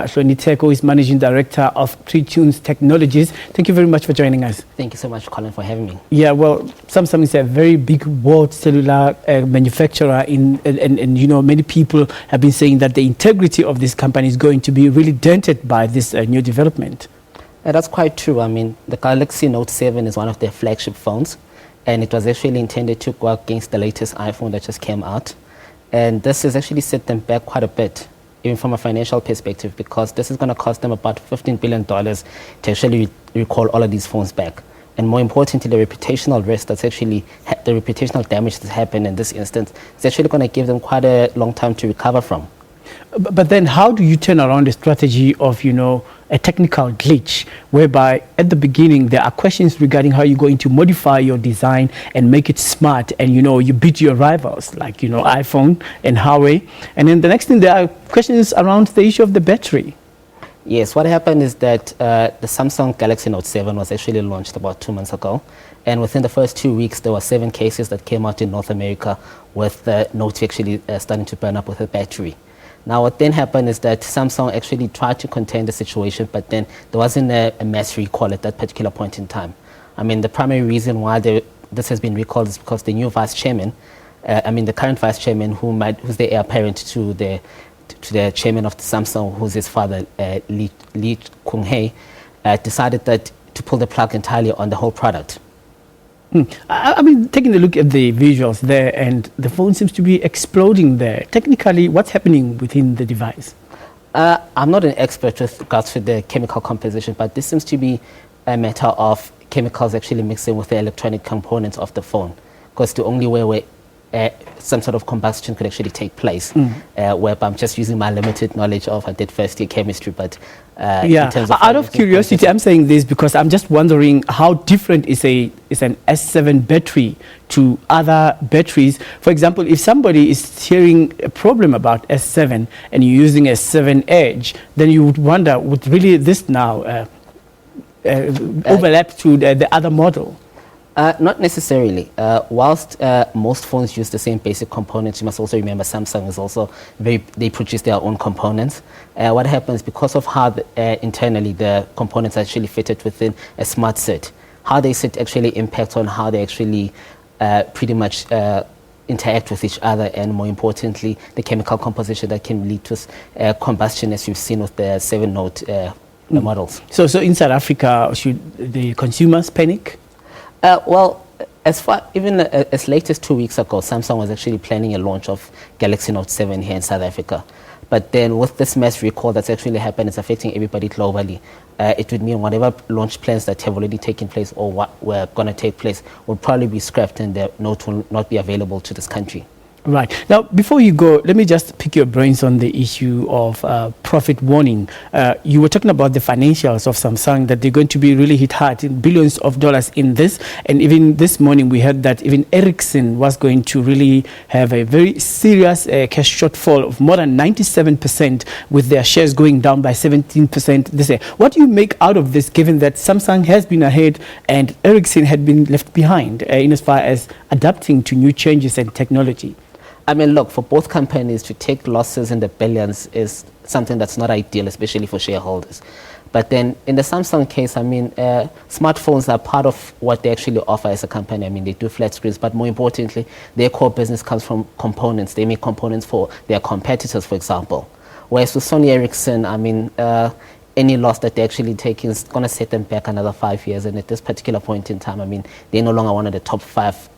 Hloni Theko is Managing Director of Tunes Technologies. Thank you very much for joining us. Thank you so much, Colin, for having me. Yeah, well, Samsung is a very big world cellular manufacturer, and you know, many people have been saying that the integrity of this company is going to be really dented by this new development. That's quite true. I mean, the Galaxy Note 7 is one of their flagship phones, and it was actually intended to go against the latest iPhone that just came out. And this has actually set them back quite a bit, even from a financial perspective, because this is going to cost them about $15 billion to actually recall all of these phones back. And more importantly, the reputational risk that's actually, the reputational damage that's happened in this instance, is actually going to give them quite a long time to recover from. But then how do you turn around the strategy of, you know, a technical glitch, whereby at the beginning there are questions regarding how you're going to modify your design and make it smart, and you know, you beat your rivals like, you know, iPhone and Huawei, and then the next thing there are questions around the issue of the battery. Yes, what happened is that the Samsung Galaxy Note 7 was actually launched about 2 months ago, and within the first 2 weeks there were 7 cases that came out in North America with the Note actually starting to burn up with a battery. Now, what then happened is that Samsung actually tried to contain the situation, but then there wasn't a mass recall at that particular point in time. I mean, the primary reason why this has been recalled is because the new vice chairman, the current vice chairman, who's the heir apparent to the chairman of the Samsung, who's his father, Lee Kung-hei, decided that to pull the plug entirely on the whole product. I mean, taking a look at the visuals there, and the phone seems to be exploding there. Technically, what's happening within the device? I'm not an expert with regards to the chemical composition, but this seems to be a matter of chemicals actually mixing with the electronic components of the phone, because the only way where some sort of combustion could actually take place, whereby I'm just using my limited knowledge of, I did first year chemistry, but yeah, in terms of out of curiosity, I'm saying this because I'm just wondering how different is an S7 battery to other batteries. For example, if somebody is hearing a problem about S7 and you're using a 7 Edge, then you would wonder, would really this now overlap to the other model? Not necessarily. Whilst most phones use the same basic components, you must also remember Samsung is also they produce their own components. What happens because of how internally the components are actually fitted within a smart set, how they sit actually impacts on how they actually pretty much interact with each other, and more importantly, the chemical composition that can lead to combustion, as you've seen with the 7 Note models. So in South Africa, should the consumers panic? Well, even as late as 2 weeks ago, Samsung was actually planning a launch of Galaxy Note 7 here in South Africa. But then with this mass recall that's actually happened, it's affecting everybody globally. It would mean whatever launch plans that have already taken place or what were going to take place will probably be scrapped, and the Note will not be available to this country. Right. Now, before you go, let me just pick your brains on the issue of profit warning. You were talking about the financials of Samsung, that they're going to be really hit hard in billions of dollars in this. And even this morning, we heard that even Ericsson was going to really have a very serious cash shortfall of more than 97%, with their shares going down by 17% this year. What do you make out of this, given that Samsung has been ahead and Ericsson had been left behind in as far as adapting to new changes and technology? I mean, look, for both companies to take losses in the billions is something that's not ideal, especially for shareholders. But then in the Samsung case, I mean, smartphones are part of what they actually offer as a company. I mean, they do flat screens, but more importantly, their core business comes from components. They make components for their competitors, for example. Whereas with Sony Ericsson, I mean, any loss that they're actually taking is going to set them back another 5 years. And at this particular point in time, I mean, they're no longer one of the top 5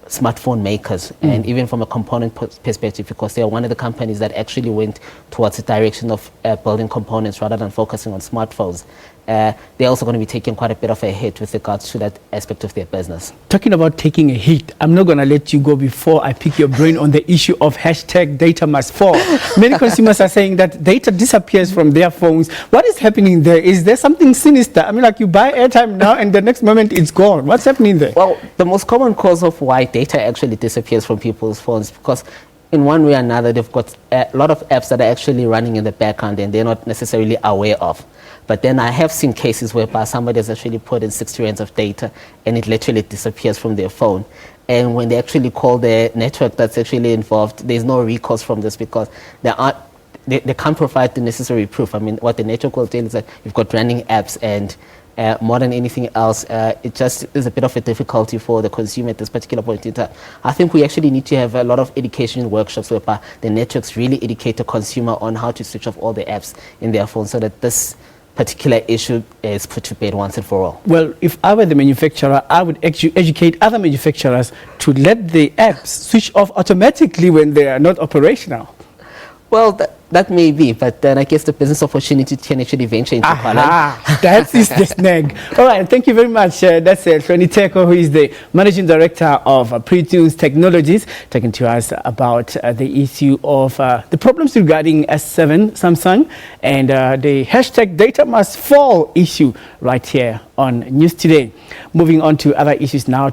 smartphone makers, and even from a component perspective, because they are one of the companies that actually went towards the direction of building components rather than focusing on smartphones. They're also going to be taking quite a bit of a hit with regards to that aspect of their business. Talking about taking a hit, I'm not going to let you go before I pick your brain on the issue of hashtag data must fall. Many consumers are saying that data disappears from their phones. What is happening there? Is there something sinister? I mean, like you buy airtime now and the next moment it's gone. What's happening there? Well, the most common cause of why data actually disappears from people's phones, because in one way or another, they've got a lot of apps that are actually running in the background and they're not necessarily aware of. But then I have seen cases whereby somebody has actually put in 60 rands of data and it literally disappears from their phone. And when they actually call the network that's actually involved, there's no recourse from this, because there aren't they can't provide the necessary proof. I mean, what the network will tell is that you've got running apps, and more than anything else, it just is a bit of a difficulty for the consumer at this particular point in time. I think we actually need to have a lot of education workshops whereby the networks really educate the consumer on how to switch off all the apps in their phone, so that this particular issue is put to bed once and for all. Well, if I were the manufacturer, I would educate other manufacturers to let the apps switch off automatically when they are not operational. Well, that may be, but then I guess the business opportunity can actually venture into Holland. That is the snag. All right, thank you very much. That's Hloni Theko, who is the Managing Director of Pre-Tunes Technologies, talking to us about the issue of the problems regarding S7 Samsung and the hashtag data must fall issue right here on News Today. Moving on to other issues now.